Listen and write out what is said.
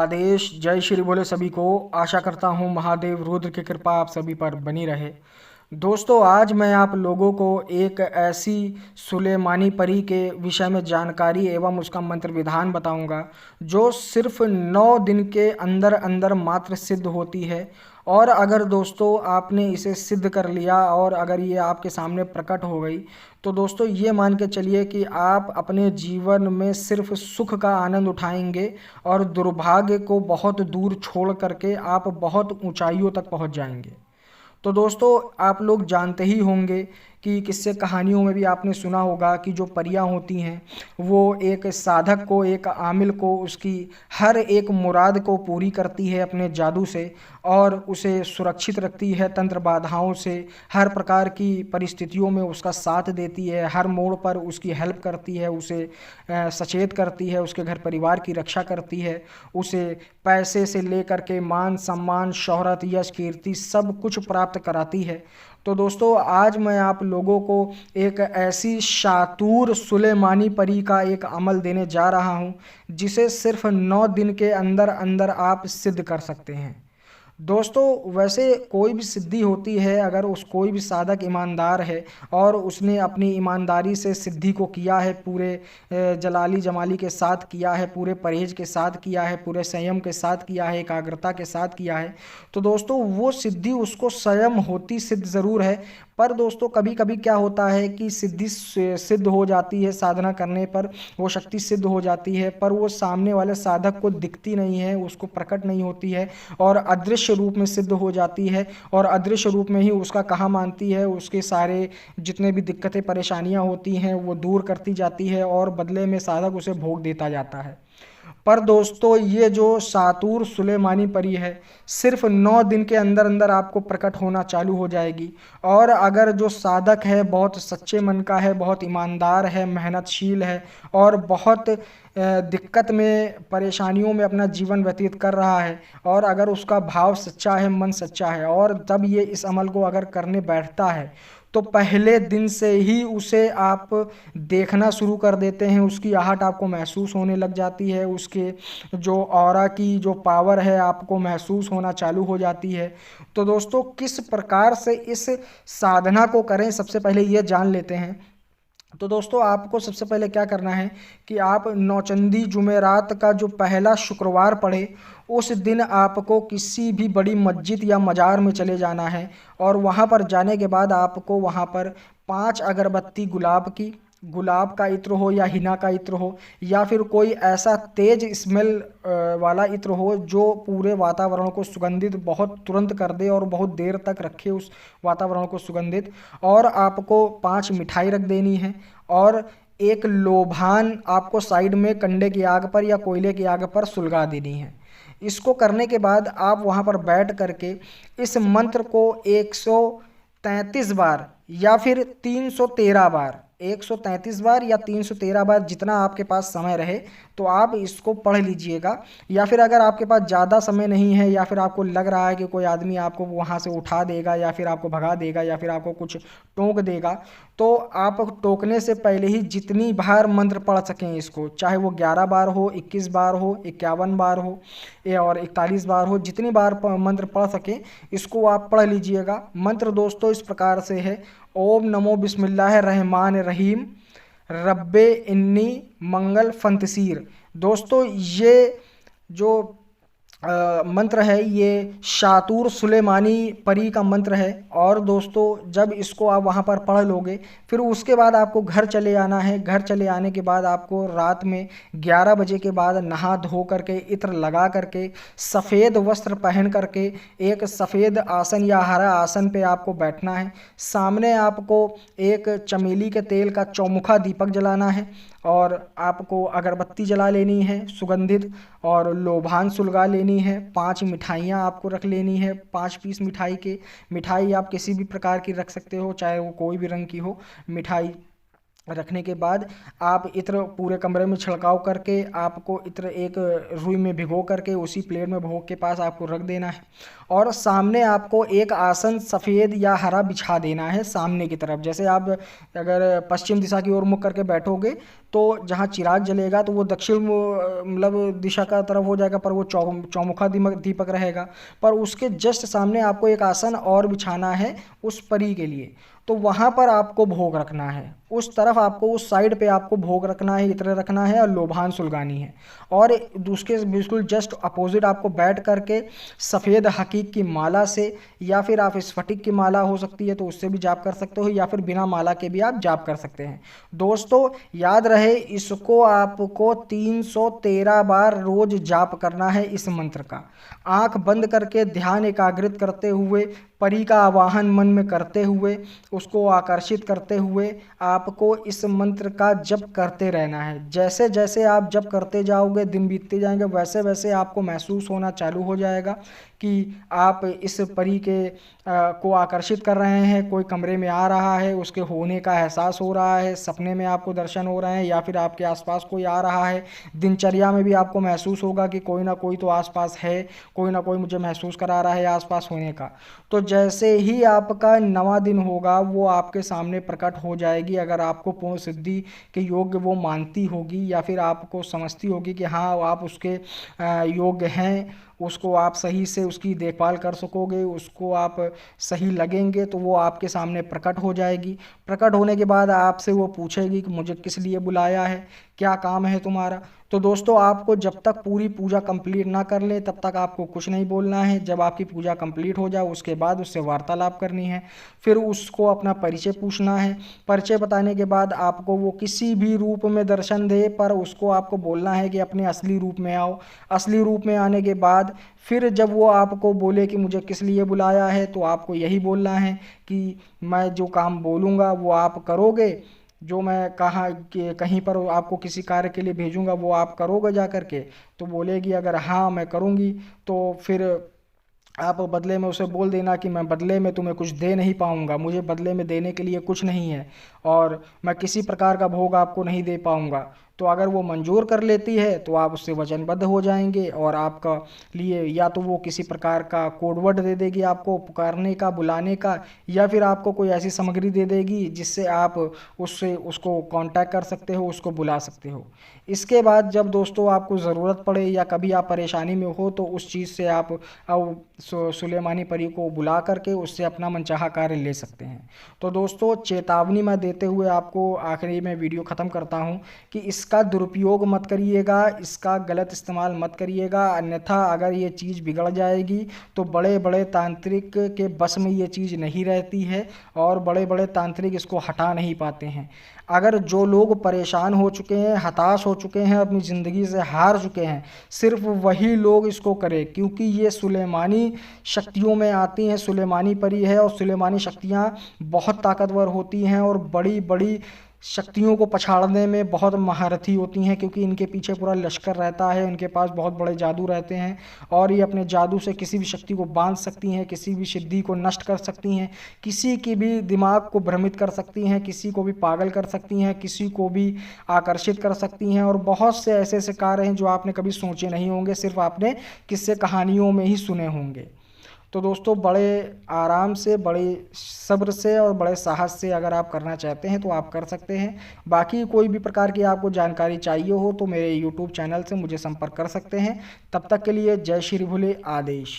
आदेश। जय श्री बोले सभी को। आशा करता हूँ महादेव रुद्र की कृपा आप सभी पर बनी रहे। दोस्तों, आज मैं आप लोगों को एक ऐसी सुलेमानी परी के विषय में जानकारी एवं उसका मंत्र विधान बताऊंगा जो सिर्फ 9 दिन के अंदर अंदर मात्र सिद्ध होती है। और अगर दोस्तों आपने इसे सिद्ध कर लिया और अगर ये आपके सामने प्रकट हो गई तो दोस्तों ये मान के चलिए कि आप अपने जीवन में सिर्फ सुख का आनंद उठाएंगे और दुर्भाग्य को बहुत दूर छोड़ करके आप बहुत ऊंचाइयों तक पहुंच जाएंगे। तो दोस्तों, आप लोग जानते ही होंगे कि किस्से कहानियों में भी आपने सुना होगा कि जो परियां होती हैं वो एक साधक को, एक आमिल को, उसकी हर एक मुराद को पूरी करती है अपने जादू से और उसे सुरक्षित रखती है तंत्र बाधाओं से। हर प्रकार की परिस्थितियों में उसका साथ देती है, हर मोड़ पर उसकी हेल्प करती है, उसे सचेत करती है, उसके घर परिवार की रक्षा करती है, उसे पैसे से लेकर के मान सम्मान शोहरत यश कीर्ति सब कुछ प्राप्त कराती है। तो दोस्तों, आज मैं आप लोगों को एक ऐसी शातूर सुलेमानी परी का एक अमल देने जा रहा हूं जिसे सिर्फ 9 दिन के अंदर अंदर आप सिद्ध कर सकते हैं। दोस्तों, वैसे कोई भी सिद्धि होती है अगर कोई भी साधक ईमानदार है और उसने अपनी ईमानदारी से सिद्धि को किया है, पूरे जलाली जमाली के साथ किया है, पूरे परहेज के साथ किया है, पूरे संयम के साथ किया है, एकाग्रता के साथ किया है, तो दोस्तों वो सिद्धि उसको स्वयं होती सिद्ध ज़रूर है। पर दोस्तों कभी कभी क्या होता है कि सिद्धि सिद्ध हो जाती है, साधना करने पर वो शक्ति सिद्ध हो जाती है, पर वो सामने वाले साधक को दिखती नहीं है, उसको प्रकट नहीं होती है और अदृश्य रूप में सिद्ध हो जाती है। और अदृश्य रूप में ही उसका कहा मानती है, उसके सारे जितने भी दिक्कतें परेशानियां होती हैं वो दूर करती जाती है और बदले में साधक उसे भोग देता जाता है। पर दोस्तों, ये जो शातूर सुलेमानी परी है सिर्फ 9 दिन के अंदर अंदर आपको प्रकट होना चालू हो जाएगी। और अगर जो साधक है बहुत सच्चे मन का है, बहुत ईमानदार है, मेहनतशील है और बहुत दिक्कत में परेशानियों में अपना जीवन व्यतीत कर रहा है और अगर उसका भाव सच्चा है, मन सच्चा है और तब ये इस अमल को अगर करने बैठता है तो पहले दिन से ही उसे आप देखना शुरू कर देते हैं, उसकी आहट आपको महसूस होने लग जाती है, उसके जो ऑरा की जो पावर है आपको महसूस होना चालू हो जाती है। तो दोस्तों, किस प्रकार से इस साधना को करें सबसे पहले ये जान लेते हैं। तो दोस्तों, आपको सबसे पहले क्या करना है कि आप नौचंदी जुमेरात का जो पहला शुक्रवार पड़े उस दिन आपको किसी भी बड़ी मस्जिद या मज़ार में चले जाना है और वहाँ पर जाने के बाद आपको वहाँ पर 5 अगरबत्ती गुलाब का इत्र हो या हिना का इत्र हो या फिर कोई ऐसा तेज स्मेल वाला इत्र हो जो पूरे वातावरण को सुगंधित बहुत तुरंत कर दे और बहुत देर तक रखे उस वातावरण को सुगंधित। और आपको 5 मिठाई रख देनी है और एक लोभान आपको साइड में कंडे की आग पर या कोयले की आग पर सुलगा देनी है। इसको करने के बाद आप वहाँ पर बैठ करके इस मंत्र को 133 बार या फिर 313 बार, 133 बार या 313 बार जितना आपके पास समय रहे तो आप इसको पढ़ लीजिएगा। या फिर अगर आपके पास ज़्यादा समय नहीं है या फिर आपको लग रहा है कि कोई आदमी आपको वहाँ से उठा देगा या फिर आपको भगा देगा या फिर आपको कुछ टोक देगा, तो आप टोकने से पहले ही जितनी बार मंत्र पढ़ सकें इसको, चाहे वो 11 बार हो, 21 बार हो, 51 बार हो और 41 बार हो, जितनी बार मंत्र पढ़ सकें इसको आप पढ़ लीजिएगा। मंत्र दोस्तों इस प्रकार से है: ओम नमो बिस्मिल्लाह रहमान रहीम रब्बे इन्नी मंगल फंतसीर। दोस्तों, ये जो मंत्र है ये शातूर सुलेमानी परी का मंत्र है। और दोस्तों, जब इसको आप वहाँ पर पढ़ लोगे फिर उसके बाद आपको घर चले आना है। घर चले आने के बाद आपको रात में 11 बजे के बाद नहा धो करके इत्र लगा करके सफ़ेद वस्त्र पहन करके एक सफ़ेद आसन या हरा आसन पे आपको बैठना है। सामने आपको एक चमेली के तेल का चौमुखा दीपक जलाना है और आपको अगरबत्ती जला लेनी है सुगंधित और लोभान सुलगा लेनी है। 5 मिठाइयाँ आपको रख लेनी है, 5 पीस मिठाई आप किसी भी प्रकार की रख सकते हो, चाहे वो कोई भी रंग की हो। मिठाई रखने के बाद आप इत्र पूरे कमरे में छिड़काव करके आपको इत्र एक रुई में भिगो करके उसी प्लेट में भोग के पास आपको रख देना है और सामने आपको एक आसन सफ़ेद या हरा बिछा देना है सामने की तरफ। जैसे आप अगर पश्चिम दिशा की ओर मुख करके बैठोगे तो जहाँ चिराग जलेगा तो वो दक्षिण मतलब दिशा का तरफ हो जाएगा, पर वो चौमुखा दीपक रहेगा। पर उसके जस्ट सामने आपको एक आसन और बिछाना है उस परी के लिए, तो वहाँ पर आपको भोग रखना है, उस तरफ आपको, उस साइड पे आपको भोग रखना है, इत्र रखना है और लोभान सुलगानी है। और उसके बिल्कुल जस्ट अपोजिट आपको बैठ करके सफ़ेद हकीक की माला से, या फिर आप स्फटिक की माला हो सकती है तो उससे भी जाप कर सकते हो, या फिर बिना माला के भी आप जाप कर सकते हैं। दोस्तों याद रहे, इसको आपको 313 बार रोज जाप करना है इस मंत्र का। आंख बंद करके ध्यान एकाग्रित करते हुए, परी का आवाहन मन में करते हुए, उसको आकर्षित करते हुए आपको इस मंत्र का जप करते रहना है। जैसे जैसे आप जप करते जाओगे, दिन बीतते जाएंगे, वैसे वैसे आपको महसूस होना चालू हो जाएगा कि आप इस परी के को आकर्षित कर रहे हैं, कोई कमरे में आ रहा है, उसके होने का एहसास हो रहा है, सपने में आपको दर्शन हो रहे हैं, या फिर आपके आसपास कोई आ रहा है। दिनचर्या में भी आपको महसूस होगा कि कोई ना कोई तो आसपास है, कोई ना कोई मुझे महसूस करा रहा है आसपास होने का। तो जैसे ही आपका 9वां दिन होगा वो आपके सामने प्रकट हो जाएगी। अगर आपको पूर्ण सिद्धि के योग्य वो मानती होगी, या फिर आपको समझती होगी कि हाँ आप उसके योग्य हैं, उसको आप सही से उसकी देखभाल कर सकोगे, उसको आप सही लगेंगे, तो वो आपके सामने प्रकट हो जाएगी। प्रकट होने के बाद आपसे वो पूछेगी कि मुझे किस लिए बुलाया है, क्या काम है तुम्हारा। तो दोस्तों आपको जब तक पूरी पूजा कंप्लीट ना कर ले तब तक आपको कुछ नहीं बोलना है। जब आपकी पूजा कंप्लीट हो जाए उसके बाद उससे वार्तालाप करनी है, फिर उसको अपना परिचय पूछना है। परिचय बताने के बाद आपको वो किसी भी रूप में दर्शन दे, पर उसको आपको बोलना है कि अपने असली रूप में आओ। असली रूप में आने के बाद फिर जब वो आपको बोले कि मुझे किस लिए बुलाया है, तो आपको यही बोलना है कि मैं जो काम बोलूँगा वो आप करोगे, जो मैं कहा कि कहीं पर आपको किसी कार्य के लिए भेजूंगा वो आप करोगे जा करके। तो बोलेगी अगर हाँ मैं करूँगी, तो फिर आप बदले में उसे बोल देना कि मैं बदले में तुम्हें कुछ दे नहीं पाऊँगा, मुझे बदले में देने के लिए कुछ नहीं है, और मैं किसी प्रकार का भोग आपको नहीं दे पाऊँगा। तो अगर वो मंजूर कर लेती है तो आप उससे वचनबद्ध हो जाएंगे, और आपका लिए या तो वो किसी प्रकार का कोडवर्ड दे देगी आपको पुकारने का, बुलाने का, या फिर आपको कोई ऐसी सामग्री दे देगी जिससे आप उससे उसको कांटेक्ट कर सकते हो, उसको बुला सकते हो। इसके बाद जब दोस्तों आपको ज़रूरत पड़े या कभी आप परेशानी में हो, तो उस चीज़ से आप सुलेमानी परी को बुला करके उससे अपना मनचाहा कार्य ले सकते हैं। तो दोस्तों चेतावनी मैं देते हुए आपको आखिरी में वीडियो ख़त्म करता हूं कि इसका दुरुपयोग मत करिएगा, इसका गलत इस्तेमाल मत करिएगा, अन्यथा अगर ये चीज़ बिगड़ जाएगी तो बड़े बड़े तांत्रिक के बस में ये चीज़ नहीं रहती है, और बड़े बड़े तांत्रिक इसको हटा नहीं पाते हैं। अगर जो लोग परेशान हो चुके हैं, हताश हो चुके हैं, अपनी ज़िंदगी से हार चुके हैं, सिर्फ वही लोग इसको करें, क्योंकि ये सुलेमानी शक्तियों में आती हैं। सुलेमानी परी है और सुलेमानी शक्तियाँ बहुत ताकतवर होती हैं और बड़ी बड़ी शक्तियों को पछाड़ने में बहुत महारथी होती हैं, क्योंकि इनके पीछे पूरा लश्कर रहता है, इनके पास बहुत बड़े जादू रहते हैं, और ये अपने जादू से किसी भी शक्ति को बांध सकती हैं, किसी भी सिद्धि को नष्ट कर सकती हैं, किसी की भी दिमाग को भ्रमित कर सकती हैं, किसी को भी पागल कर सकती हैं, किसी को भी आकर्षित कर सकती हैं, और बहुत से ऐसे ऐसे कार्य हैं जो आपने कभी सोचे नहीं होंगे, सिर्फ आपने किस्से कहानियों में ही सुने होंगे। तो दोस्तों बड़े आराम से, बड़े सब्र से और बड़े साहस से अगर आप करना चाहते हैं तो आप कर सकते हैं। बाकी कोई भी प्रकार की आपको जानकारी चाहिए हो तो मेरे YouTube चैनल से मुझे संपर्क कर सकते हैं। तब तक के लिए जय श्री भोले, आदेश।